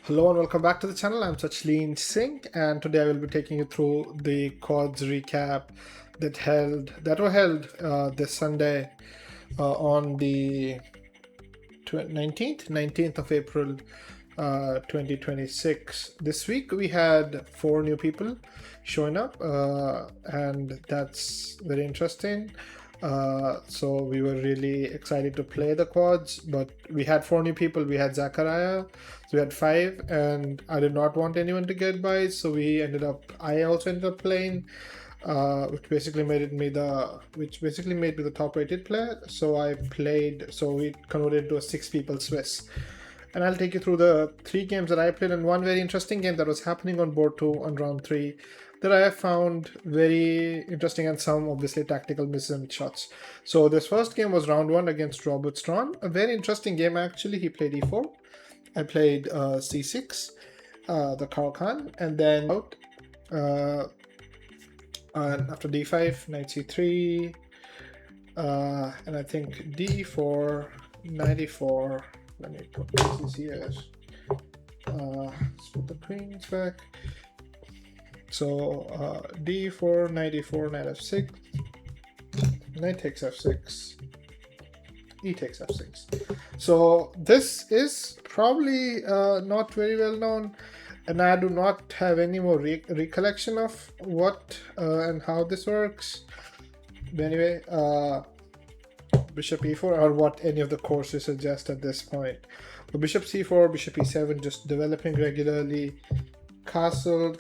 Hello and welcome back to the channel. I'm Sachleen Singh, and today I will be taking you through the quads recap that were held this Sunday on the 19th of April 2026. This week we had 4 new people showing up, and that's very interesting. So we were really excited to play the quads, but we had 4 new people. We had Zachariah, so we had 5, and I did not want anyone to get by, so I also ended up playing, which basically made me the top rated player. So we converted to a 6 people Swiss. And I'll take you through the 3 games that I played, and one very interesting game that was happening on board 2 on round 3 that I have found very interesting, and some obviously tactical misses and shots. So this first game was round 1 against Robert Strawn. A very interesting game actually. He played e4. I played c6, the Karl Khan, and then out. And after d5, knight c3, and I think d4, knight e4. Let me put this here. Let's put the queens back. So d4, knight e4, knight f6, knight takes f6, e takes f6. So this is probably not very well known, and I do not have any more recollection of what and how this works. But anyway, bishop e4, or what any of the courses suggest at this point. So bishop c4, bishop e7, just developing regularly. Castled.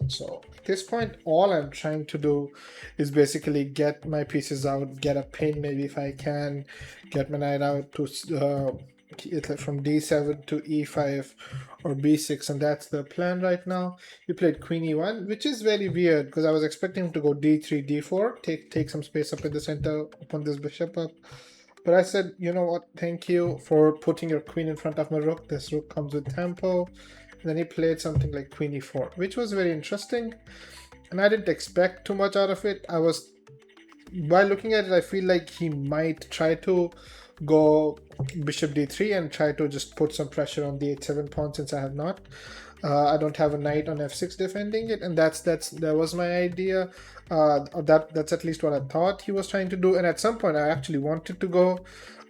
So at this point, all I'm trying to do is basically get my pieces out, get a pin maybe if I can, get my knight out to from d7 to e5 or b6, and that's the plan right now. You played queen e1, which is very weird because I was expecting him to go d3, d4, take some space up in the center, open this bishop up. But I said, you know what, thank you for putting your queen in front of my rook. This rook comes with tempo. And then he played something like queen e4, which was very interesting. And I didn't expect too much out of it. By looking at it, I feel like he might try to go bishop d3 and try to just put some pressure on the h7 pawn, since I have not. I don't have a knight on f6 defending it, and that was my idea. That's at least what I thought he was trying to do. And at some point, I actually wanted to go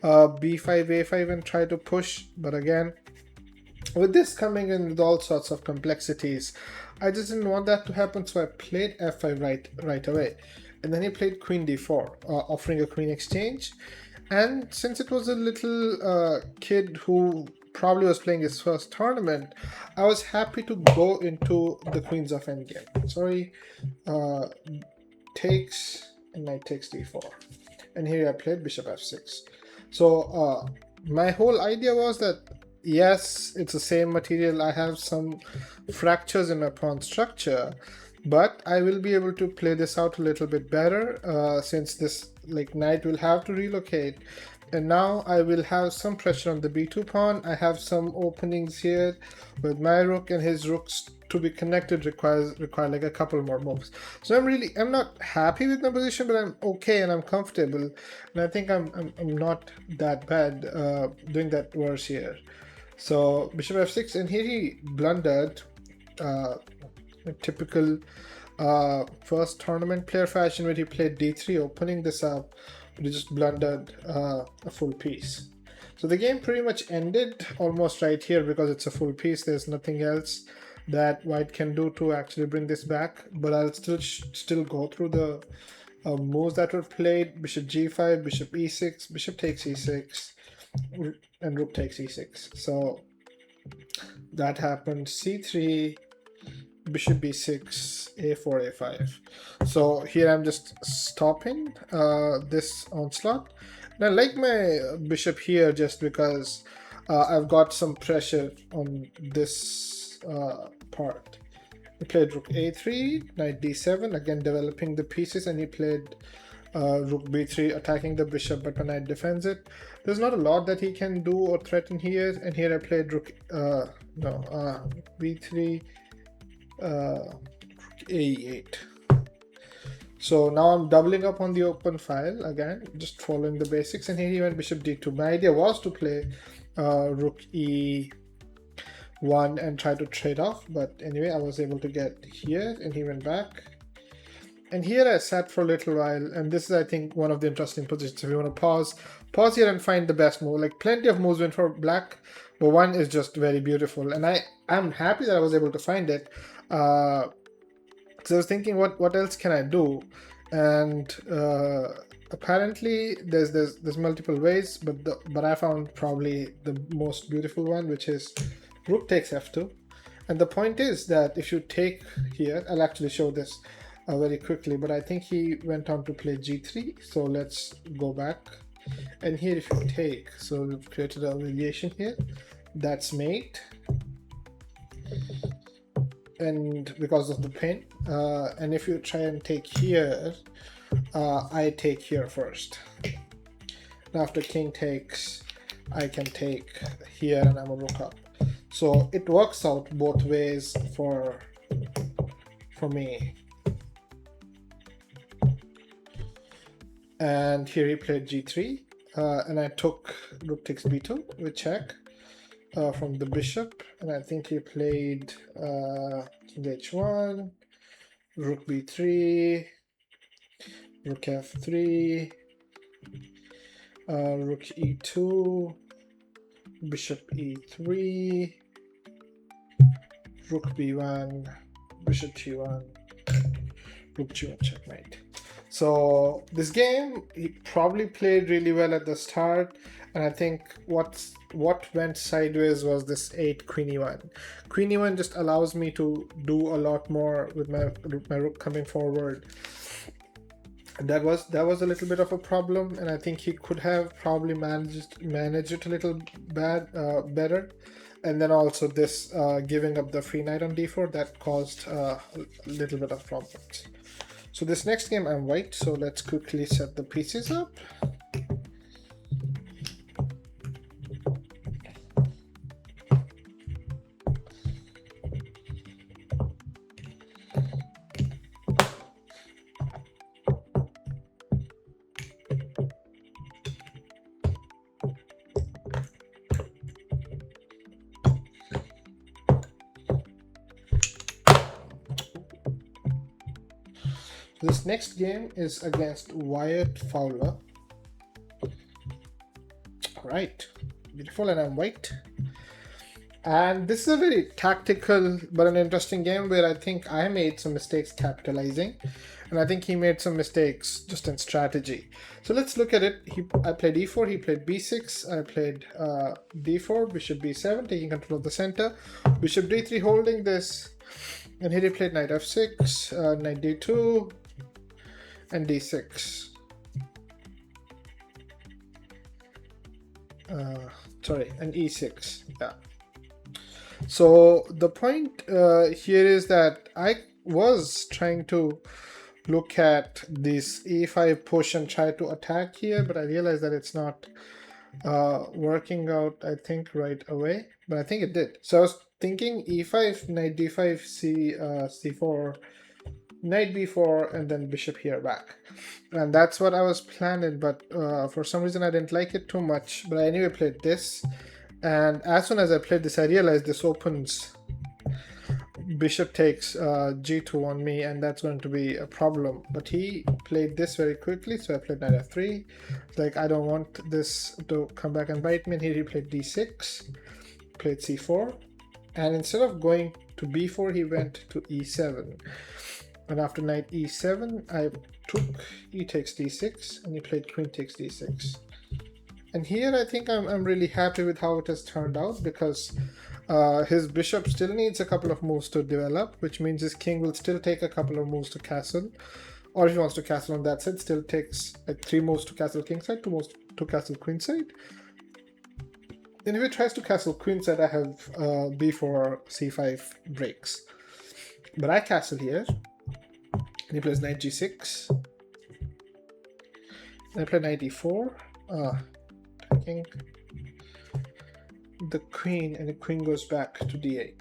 b5, a5 and try to push, but again, with this coming in with all sorts of complexities, I just didn't want that to happen, so I played f5 right away. And then he played queen d4, offering a queen exchange. And since it was a little kid who probably was playing his first tournament, I was happy to go into the queens of endgame. Sorry, takes, and knight takes d4. And here I played bishop f6. So my whole idea was that, yes, it's the same material. I have some fractures in my pawn structure, but I will be able to play this out a little bit better since this knight will have to relocate. And now I will have some pressure on the b2 pawn. I have some openings here with my rook, and his rooks to be connected require like a couple more moves. So I'm not happy with my position, but I'm okay and I'm comfortable. And I think I'm not that bad doing that worse here. So bishop f6, and here he blundered a typical first tournament player fashion, where he played d3, opening this up, but he just blundered a full piece. So the game pretty much ended almost right here because it's a full piece. There's nothing else that white can do to actually bring this back, but I'll still go through the moves that were played. Bishop g5, bishop e6, bishop takes e6, and rook takes e6. So that happened. c3, bishop b6, a4, a5. So here I'm just stopping this onslaught. And I like my bishop here just because I've got some pressure on this part. He played rook a3, knight d7, again developing the pieces, and he played rook b3, attacking the bishop, but my knight defends it. There's not a lot that he can do or threaten here, and here I played rook b3, rook a8. So now I'm doubling up on the open file again, just following the basics, and here he went bishop d2. My idea was to play rook e one and try to trade off. But anyway, I was able to get here and he went back. And here I sat for a little while, and this is, I think, one of the interesting positions. If you want to pause here and find the best move. Like, plenty of moves went for black, but one is just very beautiful. And I'm happy that I was able to find it. So I was thinking, what else can I do? And apparently there's multiple ways, but I found probably the most beautiful one, which is rook takes f2. And the point is that if you take here, I'll actually show this very quickly, but I think he went on to play g3. So let's go back, and here if you take, so we've created a variation here, that's mate, and because of the pin, and if you try and take here, I take here first. And after king takes, I can take here and I'm a rook up. So it works out both ways for me. And here he played g3, and I took rook takes b2 with check from the bishop, and I think he played king h1, rook b3, rook f3, rook e2, bishop e3, rook b1, bishop g1, rook g1 checkmate. So this game, he probably played really well at the start, and I think what went sideways was this 8 queen e1. Queen e1 just allows me to do a lot more with my rook coming forward. And that was a little bit of a problem, and I think he could have probably managed it a little better. And then also this giving up the free knight on d4, that caused a little bit of problems. So this next game I'm white, so let's quickly set the pieces up. This next game is against Wyatt Fowler. All right, beautiful, and I'm white. And this is a very tactical but an interesting game where I think I made some mistakes capitalizing, and I think he made some mistakes just in strategy. So let's look at it. I played e4, he played b6, I played d4, bishop b7, taking control of the center, bishop d3 holding this, and here he played knight f6, knight d2, and d6. And e6. Yeah. So the point here is that I was trying to look at this e5 push and try to attack here, but I realized that it's not working out, I think, right away. But I think it did. So I was thinking e5, knight d5, c4, knight b4, and then bishop here back, and that's what I was planning, but for some reason I didn't like it too much. But I anyway played this, and as soon as I played this, I realized this opens bishop takes g2 on me, and that's going to be a problem. But he played this very quickly, so I played knight f3. It's like, I don't want this to come back and bite me. And here he played d6, played c4, and instead of going to b4, he went to e7. And after knight e7, I took e takes d6, and he played queen takes d6. And here I think I'm really happy with how it has turned out, because his bishop still needs a couple of moves to develop, which means his king will still take a couple of moves to castle. Or if he wants to castle on that side, still takes like 3 moves to castle king side, 2 moves to castle queen side. And if he tries to castle queen side, I have b4, c5 breaks. But I castle here. And he plays knight g6. And I play knight e4. Taking the queen, and the queen goes back to d8.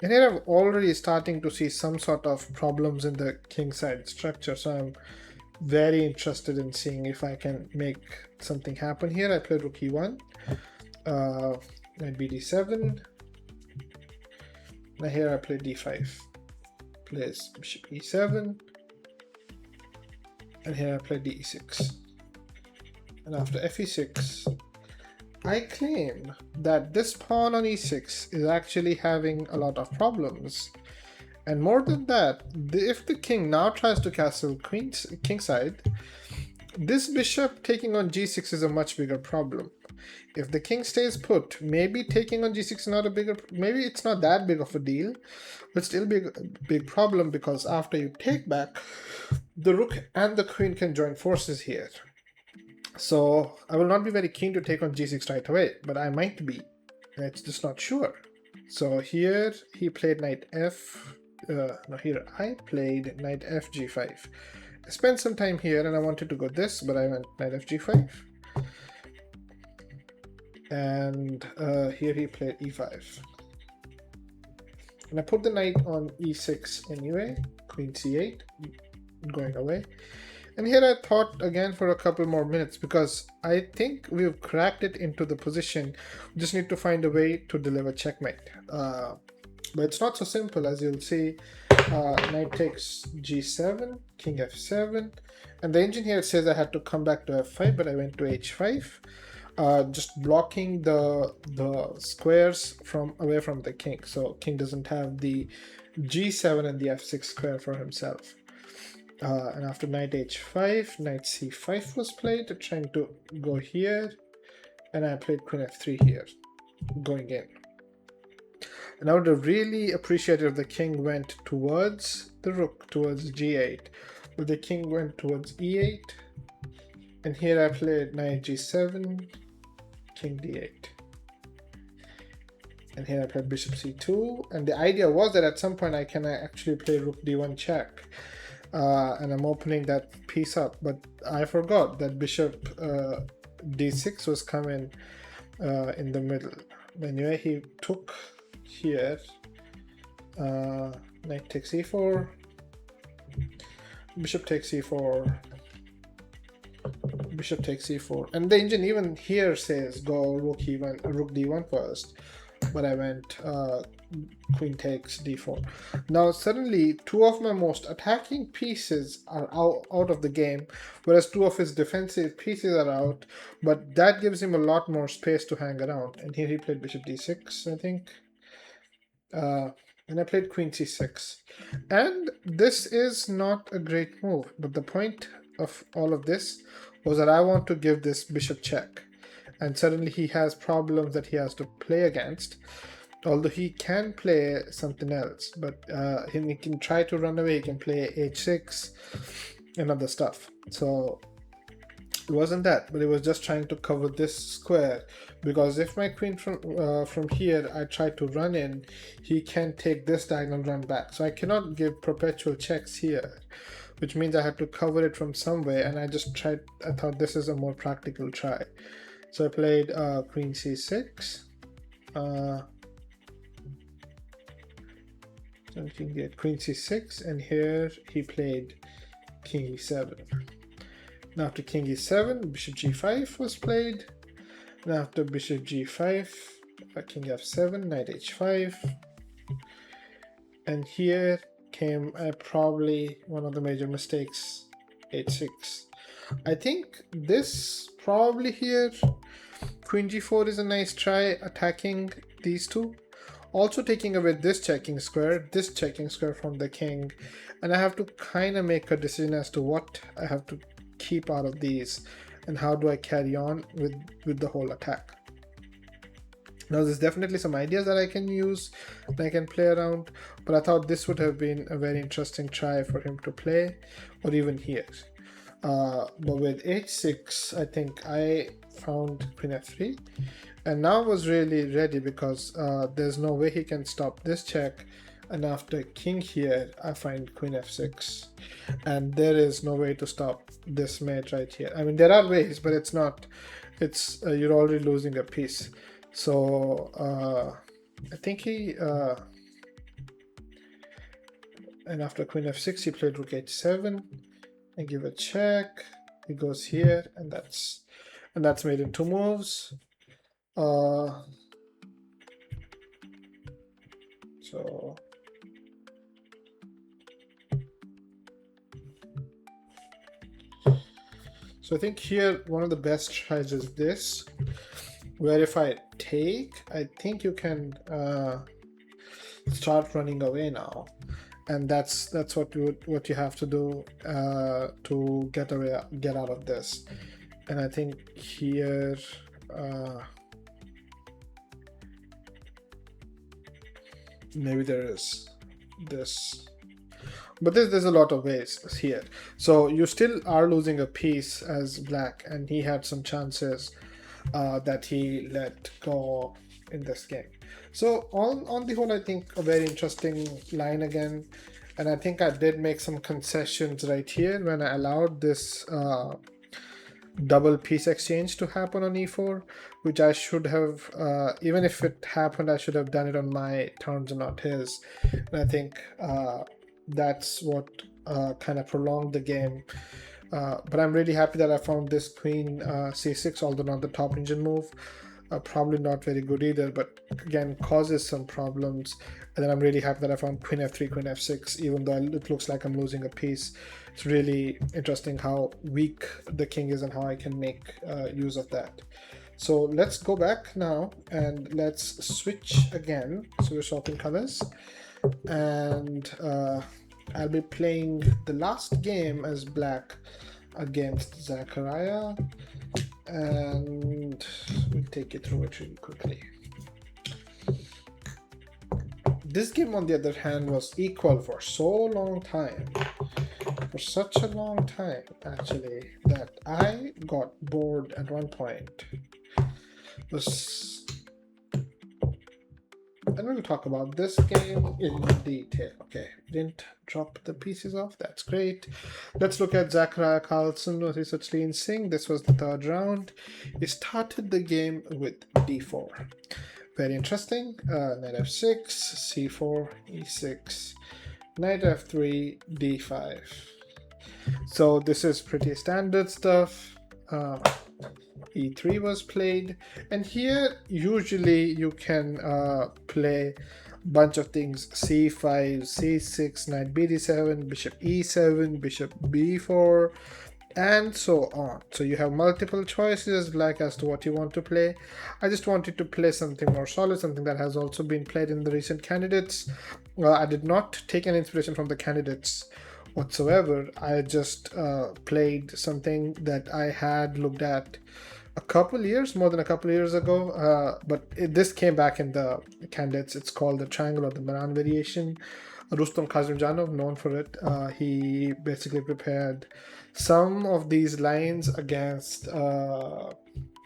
And here I'm already starting to see some sort of problems in the king side structure. So I'm very interested in seeing if I can make something happen here. I played rook e1. knight bd7. Now here I play d5, plays bishop e7, and here I play d6. And after fe6, I claim that this pawn on e6 is actually having a lot of problems. And more than that, if the king now tries to castle kingside, this bishop taking on g6 is a much bigger problem. If the king stays put, maybe taking on g6 is not a bigger, maybe it's not that big of a deal, but still be a big problem, because after you take back, the rook and the queen can join forces here. So I will not be very keen to take on g6 right away, but I might be. It's just not sure. So here he played knight f. No, here I played knight f g5. I spent some time here and I wanted to go this, but I went knight f g5. And here he played e5. And I put the knight on e6 anyway, queen c8, going away. And here I thought again for a couple more minutes, because I think we've cracked it into the position. We just need to find a way to deliver checkmate. But it's not so simple, as you'll see. Knight takes g7, king f7. And the engine here says I had to come back to f5, but I went to h5. Just blocking the squares away from the king, so king doesn't have the g7 and the f6 square for himself. And after knight h5, knight c5 was played, trying to go here, and I played queen f3 here, going in. And I would have really appreciated if the king went towards the rook, towards g8, but the king went towards e8, and here I played knight g7, king d8. And here I played bishop c2, and the idea was that at some point I can actually play rook d1 check. And I'm opening that piece up, but I forgot that bishop d6 was coming in the middle. Anyway, he took here, knight takes e4, bishop takes e4, bishop takes e4, and the engine even here says go rook d1 first, but I went queen takes d4. Now suddenly two of my most attacking pieces are out of the game, whereas two of his defensive pieces are out, but that gives him a lot more space to hang around. And here he played bishop d6, I think, and I played queen c6. And this is not a great move, but the point of all of this was that I want to give this bishop check, and suddenly he has problems that he has to play against. Although he can play something else, but he can try to run away. He can play h6 and other stuff. So it wasn't that, but it was just trying to cover this square, because if my queen from here I try to run in, he can take this diagonal, run back. So I cannot give perpetual checks here, which means I had to cover it from somewhere. And I thought this is a more practical try. So I played queen c6. So you can get queen c6, and here he played king e7. Now after king e7, bishop g5 was played. And after bishop g5, king f7, knight h5. And here came probably one of the major mistakes, h6. I think this probably here, queen g4 is a nice try attacking these two. Also taking away this checking square from the king, and I have to kind of make a decision as to what I have to keep out of these and how do I carry on with the whole attack. Now there's definitely some ideas that I can use and I can play around, but I thought this would have been a very interesting try for him to play, or even here. But with h6, I think I found queen f3, and now I was really ready, because there's no way he can stop this check. And after king here, I find queen f6, and there is no way to stop this mate right here. I mean, there are ways, but it's not. You're already losing a piece. So I think he and after queen f6, he played rook h7 and give a check. He goes here, and that's made in two moves. So I think here one of the best tries is this, where if I take, I think you can start running away now, and that's what you have to do to get out of this. And I think here maybe there is this, but there's a lot of ways here. So you still are losing a piece as black, and he had some chances that he let go in this game. So on the whole, I think a very interesting line again, and I think I did make some concessions right here when I allowed this double piece exchange to happen on e4, which I should have, even if it happened, I should have done it on my terms and not his. And I think that's what kind of prolonged the game. But I'm really happy that I found this queen c6, although not the top engine move. Probably not very good either, but again causes some problems. And then I'm really happy that I found queen f3, queen f6, even though it looks like I'm losing a piece. It's really interesting how weak the king is and how I can make use of that. So let's go back now and let's switch again. So we're swapping colors, and I'll be playing the last game as black against Zachariah, and we'll take you through it really quickly. This game, on the other hand, was equal for so long time, for such a long time actually, that I got bored at one point. And we'll talk about this game in detail. Okay, didn't drop the pieces off. That's great. Let's look at Zachariah Carlson versus Sachleen Singh. This was the third round. He started the game with d4. Very interesting. Knight f6, c4, e6, knight f3, d5. So this is pretty standard stuff. E3 was played, and here usually you can play a bunch of things: c5, c6, knight bd7, bishop e7, bishop b4, and so on. So you have multiple choices as black as to what you want to play. I just wanted to play something more solid, something that has also been played in the recent candidates. I did not take an inspiration from the candidates whatsoever. I just played something that I had looked at more than a couple years ago, but this came back in the candidates. It's called the triangle or the Maran variation. Rustam Kazimjanov, known for it, he basically prepared some of these lines against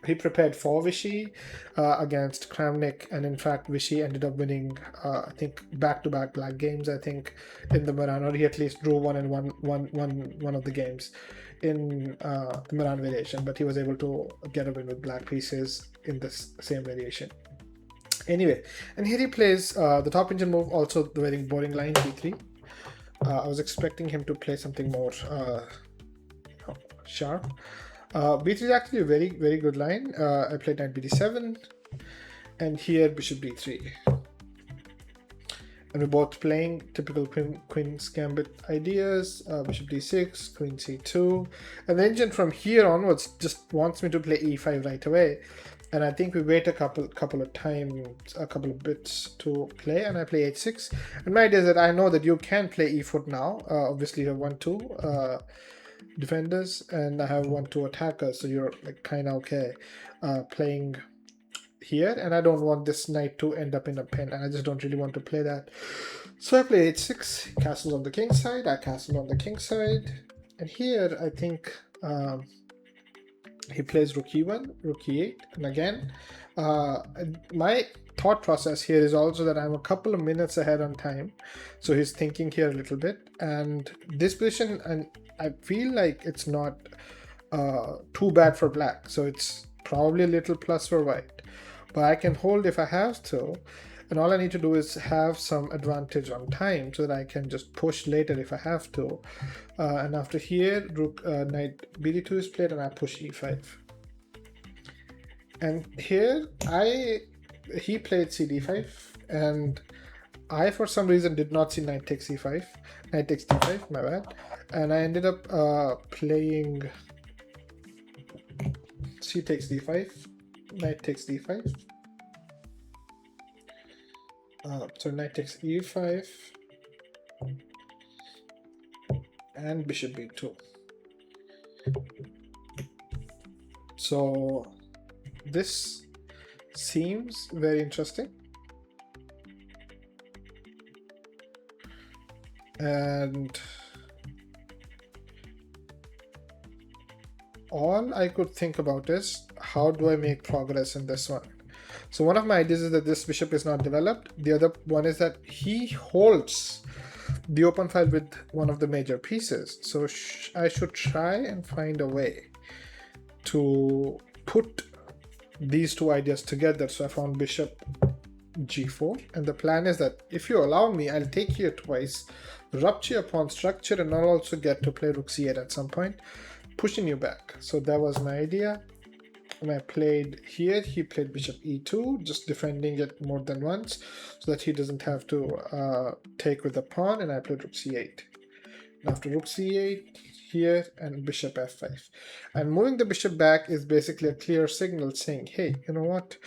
he prepared for Vichy against Kramnik, and in fact Vichy ended up winning I think back-to-back black games, I think, in the Maran, or he at least drew one of the games in the Maran variation, but he was able to get a win with black pieces in this same variation. Anyway, and here he plays the top engine move, also the very boring line b3. I was expecting him to play something more sharp. B3 is actually a very, very good line. I played knight bd7, and here bishop b3. And we're both playing typical Queen's Gambit ideas, bishop d6, queen c2. And the engine from here onwards just wants me to play e5 right away. And I think we wait a couple of times, a couple of bits to play, and I play h6. And my idea is that I know that you can play e4 now. Obviously you have 1-2 defenders, and I have 1-2 attackers, so you're like kind of okay playing here, and I don't want this knight to end up in a pin, and I just don't really want to play that. So I play h6, castles on the king side, I castle on the king side, and here I think he plays rook e1, rook e8, and again, my thought process here is also that I'm a couple of minutes ahead on time, so he's thinking here a little bit, and this position, and I feel like it's not too bad for black, so it's probably a little plus for white. But I can hold if I have to, and all I need to do is have some advantage on time so that I can just push later if I have to. And after here, knight bd2 is played, and I push e5. And here he played cd5, and I, for some reason, did not see knight takes e5, knight takes d5, my bad. And I ended up playing c takes d5, knight takes d5. So knight takes e5 and bishop b2. So this seems very interesting. And all I could think about is, how do I make progress in this one? So one of my ideas is that this bishop is not developed. The other one is that he holds the open file with one of the major pieces. So I should try and find a way to put these two ideas together. So I found bishop g4, and the plan is that if you allow me, I'll take here twice, rupture upon structure, and I'll also get to play rook c8 at some point, pushing you back. So that was my idea. When I played here, he played bishop e2, just defending it more than once so that he doesn't have to take with the pawn, and I played rook c8. And after rook c8 here, and bishop f5. And moving the bishop back is basically a clear signal saying, hey, you know what?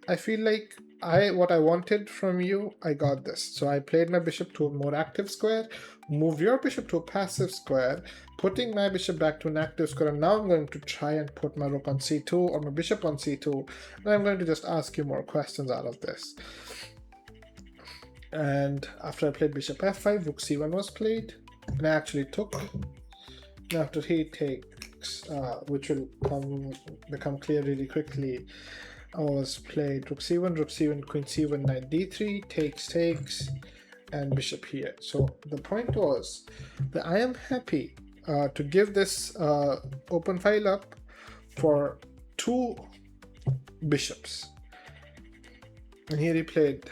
I feel like what I wanted from you, I got this. So I played my bishop to a more active square, move your bishop to a passive square, putting my bishop back to an active square, and now I'm going to try and put my rook on c2 or my bishop on c2, and I'm going to just ask you more questions out of this. And after I played bishop f5, rook c1 was played, and I actually took. And after he takes, which will become clear really quickly, I was played rook c1, queen c1, knight d3, takes, and bishop here. So the point was that I am happy to give this open file up for two bishops. And here he played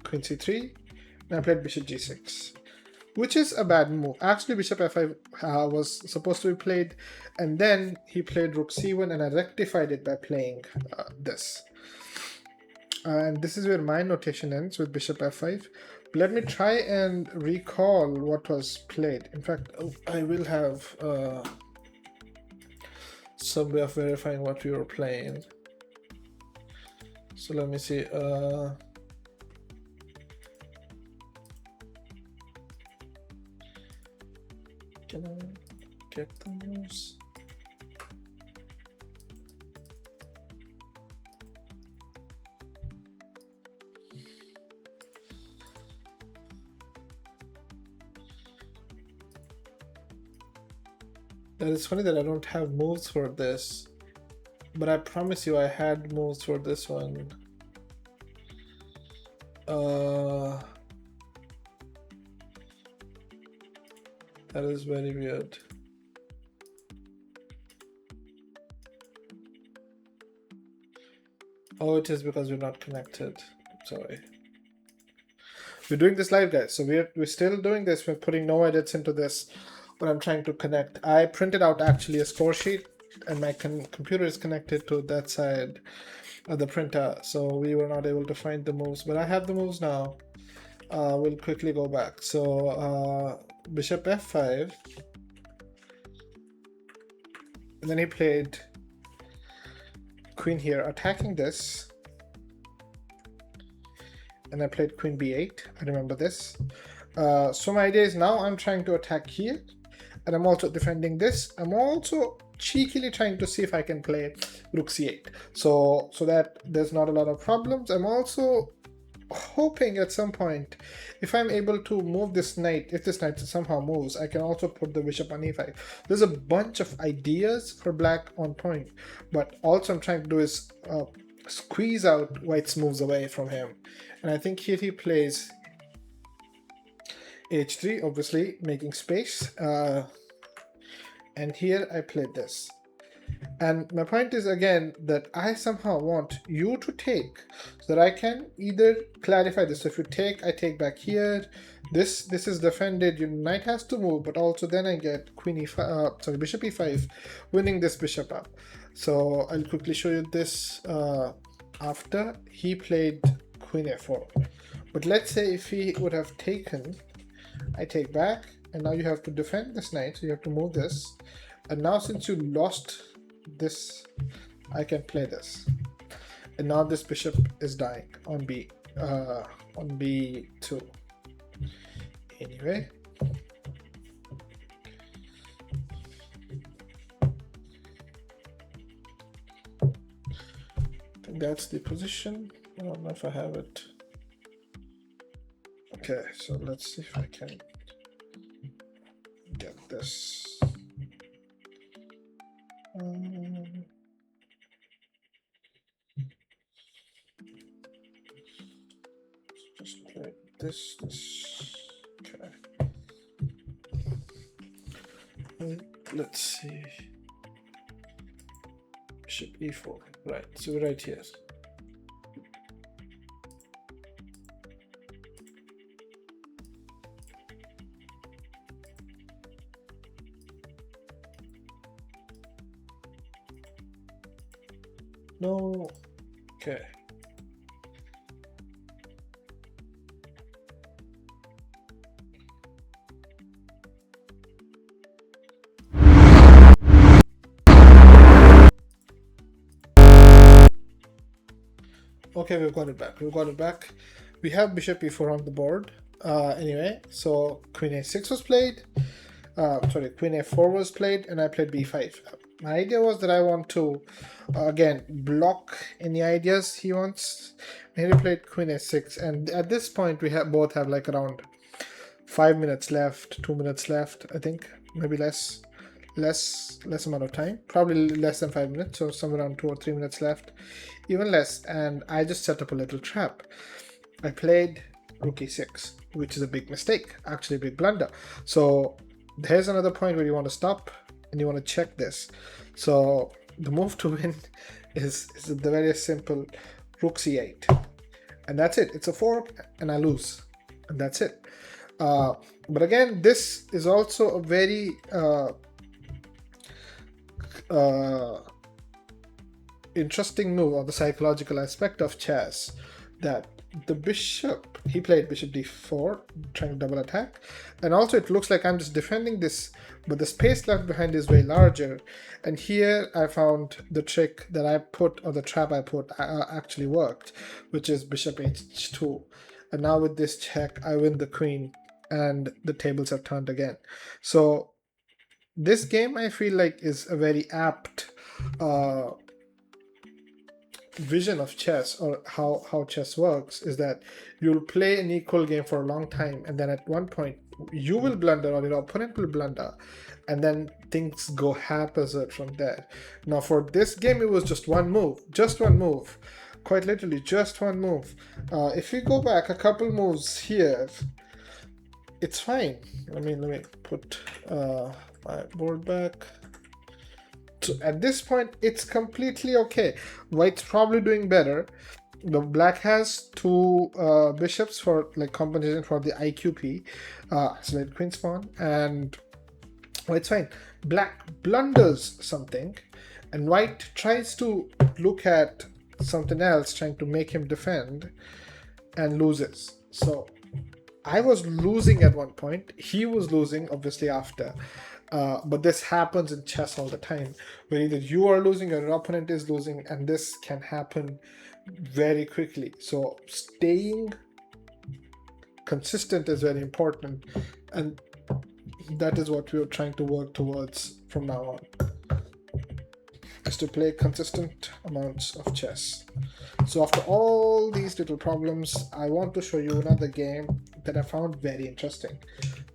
queen c3, and I played bishop g6, which is a bad move. Actually, bishop f5 was supposed to be played, and then he played rook c1, and I rectified it by playing this. And this is where my notation ends, with bishop f5. But let me try and recall what was played. In fact, I will have some way of verifying what we were playing. So let me see. Can I get the moves? That is funny that I don't have moves for this, but I promise you I had moves for this one. That is very weird. Oh, it is because we're not connected. Sorry. We're doing this live, guys. So we're still doing this. We're putting no edits into this, but I'm trying to connect. I printed out actually a score sheet, and my computer is connected to that side of the printer, so we were not able to find the moves, but I have the moves now. We'll quickly go back. So bishop f5, and then he played queen here, attacking this, and I played queen b8. I remember this. So my idea is now I'm trying to attack here, and I'm also defending this. I'm also cheekily trying to see if I can play rook c8, so that there's not a lot of problems. I'm also hoping at some point, if I'm able to move this knight, if this knight somehow moves, I can also put the bishop on e5. There's a bunch of ideas for black on point, but also I'm trying to do is squeeze out white's moves away from him. And I think here he plays h3, obviously making space, and here I played this. And my point is again that I somehow want you to take, so that I can either clarify this. So if you take, I take back here. This is defended. Your knight has to move, but also then I get queen e5, bishop e5, winning this bishop up. So I'll quickly show you this. After he played queen a4, But let's say if he would have taken, I take back, and now you have to defend this knight, so you have to move this. And now since you lost this, I can play this. And now this bishop is dying on B2. Anyway. I think that's the position. I don't know if I have it. Okay, so let's see if I can get this. Just play this. Okay. Let's see. Bishop e4. Right, so right here. No. Okay. Okay, we've got it back. We have bishop e4 on the board. Anyway, so queen a6 was played. Queen a4 was played, and I played b5. My idea was that I want to, again, block any ideas he wants. And he played queen a6, and at this point we both have like around 5 minutes left, 2 minutes left, I think, maybe less amount of time, probably less than 5 minutes, so somewhere around 2 or 3 minutes left, even less. And I just set up a little trap. I played rook e6, which is a big mistake, actually a big blunder. So there's another point where you want to stop and you want to check this. So the move to win is the very simple rook c8, and that's it. It's a fork and I lose, and that's it. But again, this is also a very interesting move on the psychological aspect of chess, that the bishop, he played bishop d4, trying to double attack, and also it looks like I'm just defending this, but the space left behind is way larger. And here I found the trick that I put, or the trap I put, actually worked, which is bishop h2. And now with this check, I win the queen, and the tables have turned again. So this game, I feel like, is a very apt vision of chess, or how chess works, is that you'll play an equal game for a long time, and then at one point you will blunder or your opponent will blunder, and then things go haphazard from there. Now for this game, it was just one move, quite literally just one move. If we go back a couple moves here, it's fine. Let me put my board back. So at this point, it's completely okay. White's probably doing better. The black has two bishops for like compensation for the IQP, isolated queen pawn, and white's fine. Black blunders something, and white tries to look at something else, trying to make him defend, and loses. So I was losing at one point. He was losing, obviously, after. But this happens in chess all the time, where either you are losing or your opponent is losing, and this can happen very quickly. So staying consistent is very important, and that is what we are trying to work towards from now on, is to play consistent amounts of chess. So after all these little problems, I want to show you another game that I found very interesting.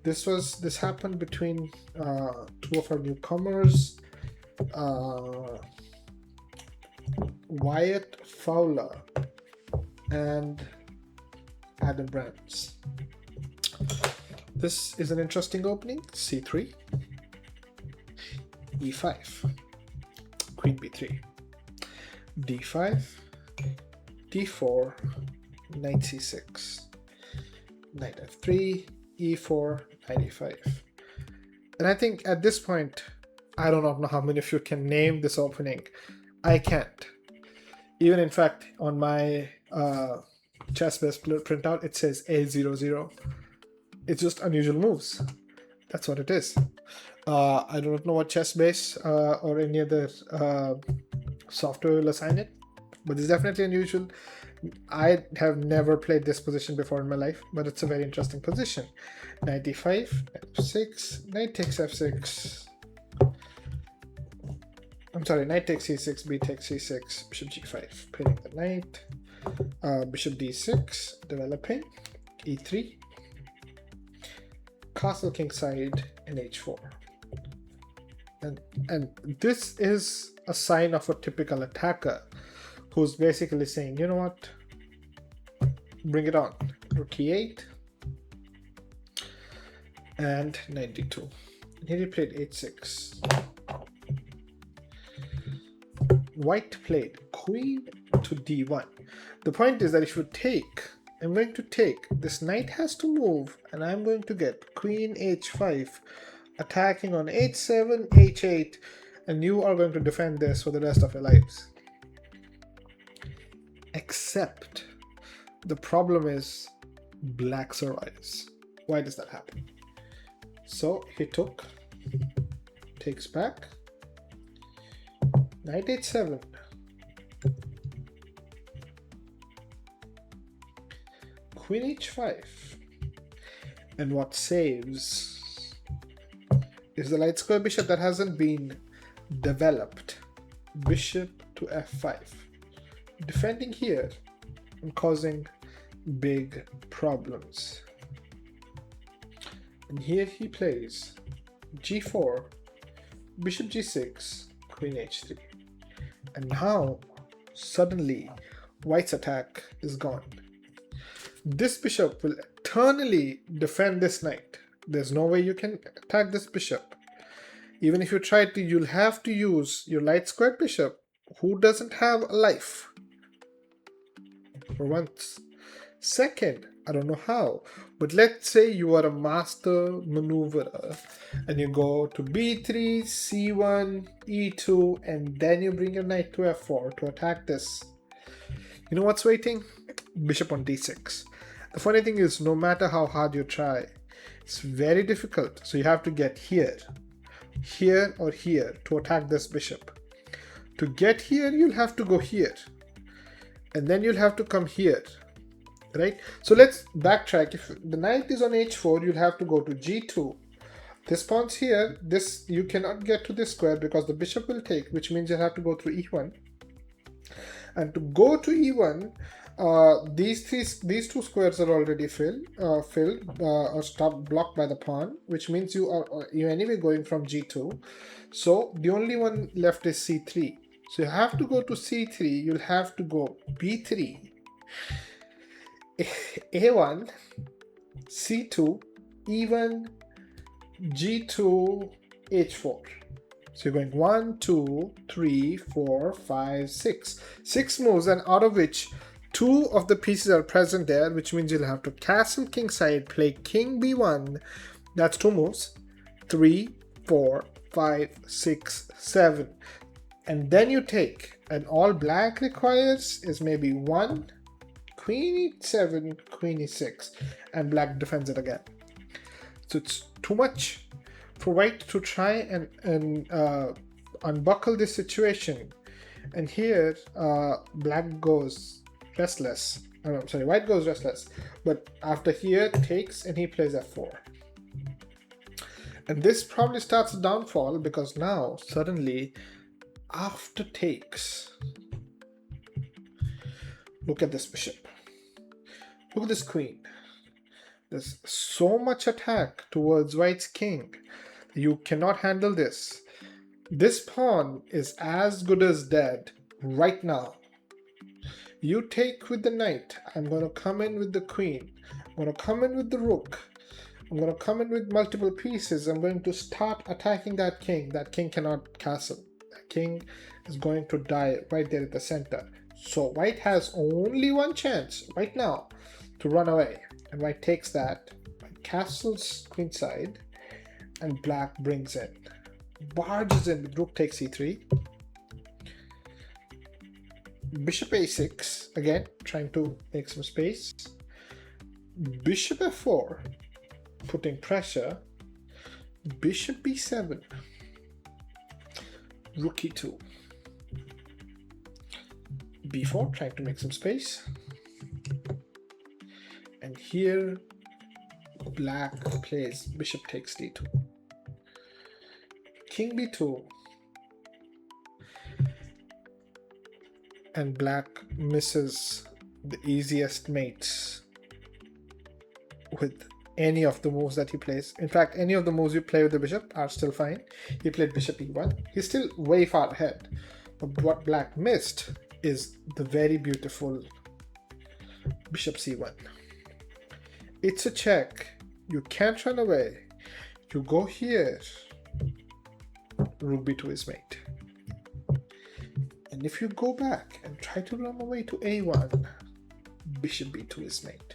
This happened between two of our newcomers, Wyatt Fowler and Adam Brands. This is an interesting opening. c3, e5, queen b3, d5, d4, knight c6, knight f3, e4, knight e5. And I think at this point, I do not know how many of you can name this opening. I can't. Even in fact, on my chess-based printout, it says A00. It's just unusual moves. That's what it is. I don't know what chess-base or any other software will assign it, but it's definitely unusual. I have never played this position before in my life, but it's a very interesting position. Knight e5, f6, knight takes f6. I'm sorry, knight takes c6, b takes c6, bishop g5, pinning the knight. Bishop d6, developing, e3, castle kingside, and h4. And this is a sign of a typical attacker who's basically saying, you know what, bring it on. Rook e8 and knight d2. And here he played h6. White played queen to d1. The point is that if you take, I'm going to take, this knight has to move, and I'm going to get queen h5, attacking on h7, h8, and you are going to defend this for the rest of your lives. Except the problem is black survives. Why does that happen? So he took, takes back, knight h7, queen h5, and what saves is the light square bishop that hasn't been developed. Bishop to f5, defending here and causing big problems. And here he plays g4, bishop g6, queen h3, and now suddenly white's attack is gone. This bishop will eternally defend this knight. There's no way you can attack this bishop. Even if you try to, you'll have to use your light squared bishop who doesn't have a life, for once. Second, I don't know how, but let's say you are a master maneuverer and you go to b3, c1, e2, and then you bring your knight to f4 to attack this. You know what's waiting? Bishop on d6. The funny thing is, no matter how hard you try, it's very difficult. So you have to get here, here, or here to attack this bishop. To get here, you'll have to go here, and then you'll have to come here, right? So let's backtrack. If the knight is on h4, you'll have to go to g2. This pawn's here. This, you cannot get to this square because the bishop will take, which means you'll have to go through e1. And to go to e1, these two squares are already filled or stopped, blocked by the pawn, which means you're anyway going from g2. So the only one left is c3. So you have to go to c3. You'll have to go b3, a1, c2, e1, g2, h4. So you're going 1, 2, 3, 4, 5, 6. 6 moves, and out of which 2 of the pieces are present there, which means you'll have to castle kingside, play king b1. That's 2 moves. 3, 4, 5, 6, 7. And then you take, and all black requires is maybe 1, queen e7, queen e6, and black defends it again. So it's too much for white to try and unbuckle this situation. And here black goes restless. I'm sorry, white goes restless. But after here takes, and he plays f4. And this probably starts a downfall, because now suddenly after takes, look at this bishop. Look at this queen. There's so much attack towards white's king. You cannot handle this. This pawn is as good as dead right now. You take with the knight. I'm going to come in with the queen. I'm going to come in with the rook. I'm going to come in with multiple pieces. I'm going to start attacking that king. That king cannot castle. That king is going to die right there at the center. So white has only one chance right now to run away. And white takes that, white castles queenside, and black brings in, barges in with rook takes e3. Bishop a6, again, trying to make some space. Bishop f4, putting pressure. Bishop b7. Rook e2. b4, trying to make some space. And here, black plays bishop takes d2. King b2. And black misses the easiest mates with any of the moves that he plays. In fact, any of the moves you play with the bishop are still fine. He played bishop e1. He's still way far ahead. But what black missed is the very beautiful bishop c1. It's a check. You can't run away. You go here. Rook b2 is mate. And if you go back and try to run away to a1, bishop b2 is mate.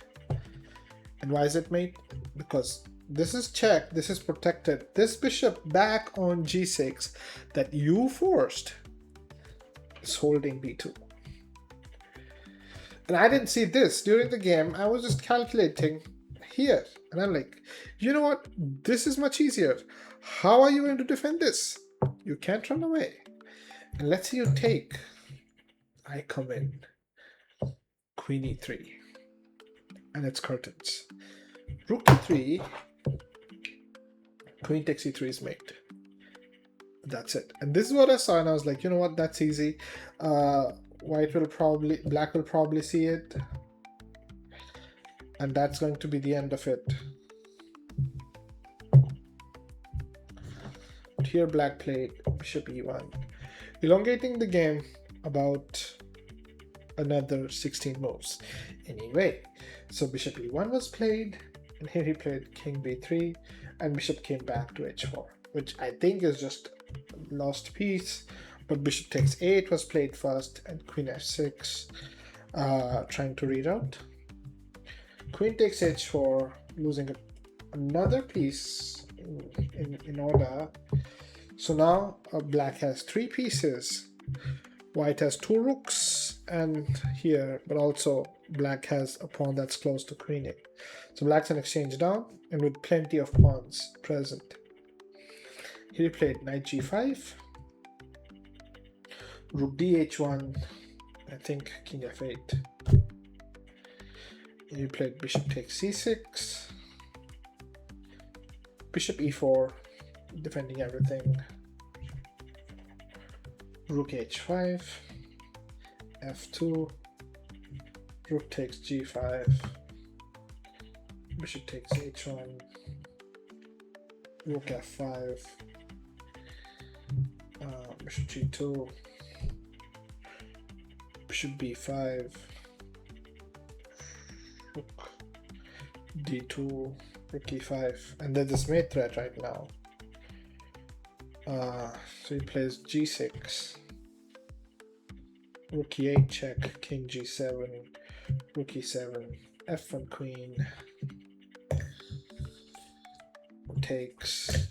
And why is it mate? Because this is check, this is protected. This bishop back on g6 that you forced is holding b2. And I didn't see this during the game. I was just calculating here. And I'm like, you know what? This is much easier. How are you going to defend this? You can't run away. And let's say you take. I come in. Queen e3. And it's curtains. Rook e3. Queen takes e3 is mate. That's it. And this is what I saw, and I was like, you know what? That's easy. Black will probably see it. And that's going to be the end of it. But here black played bishop e1. Elongating the game about another 16 moves. Anyway, so bishop e1 was played, and here he played king b3, and bishop came back to h4, which I think is just a lost piece. But bishop takes a8 was played first, and queen f6, trying to reroute. Queen takes h4, losing another piece in order. So now black has 3 pieces. White has 2 rooks and here, but also black has a pawn that's close to queen a. So black's an exchange down and with plenty of pawns present. Here he played knight g5, rook dh1, I think king f8. Here he played bishop takes c6, bishop e4, defending everything. Rook h5, f2, rook takes g5, bishop takes h1, rook f5, bishop g2, bishop b5, rook d2, rook e5, and there's this mate threat right now. So he plays g6, rook e8 check, king g7, rook e7, f1 queen, takes,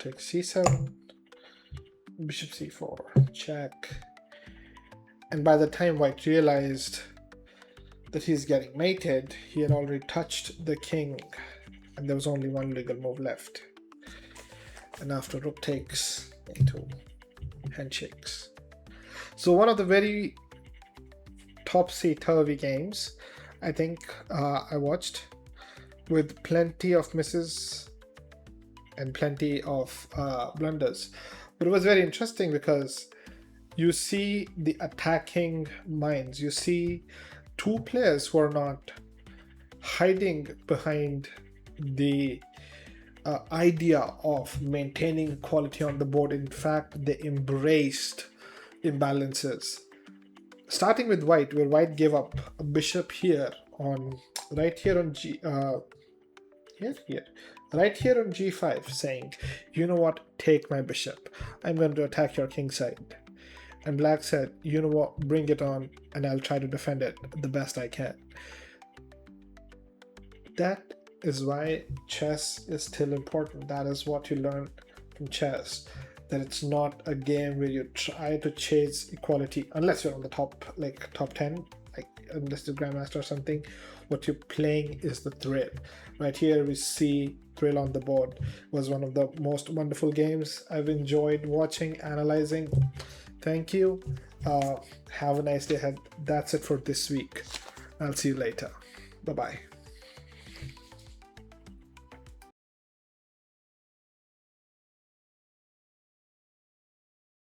c7, bishop c4, check. And by the time white realized that he's getting mated, he had already touched the king, and there was only one legal move left. And after rook takes, into handshakes. So one of the very topsy-turvy games I think I watched, with plenty of misses and plenty of blunders. But it was very interesting because you see the attacking minds. You see two players who are not hiding behind the idea of maintaining quality on the board. In fact, they embraced imbalances. Starting with white, where white gave up a bishop here on right here on right here on g5, saying, you know what, take my bishop. I'm going to attack your king side. And black said, you know what, bring it on, and I'll try to defend it the best I can. That is why chess is still important. That is what you learn from chess, that it's not a game where you try to chase equality unless you're on the top, like top 10, like unless you're grandmaster or something. What you're playing is the thrill. Right here we see thrill on the board. It was one of the most wonderful games I've enjoyed watching, analyzing. Thank you. Have a nice day ahead. That's it for this week. I'll see you later. Bye bye.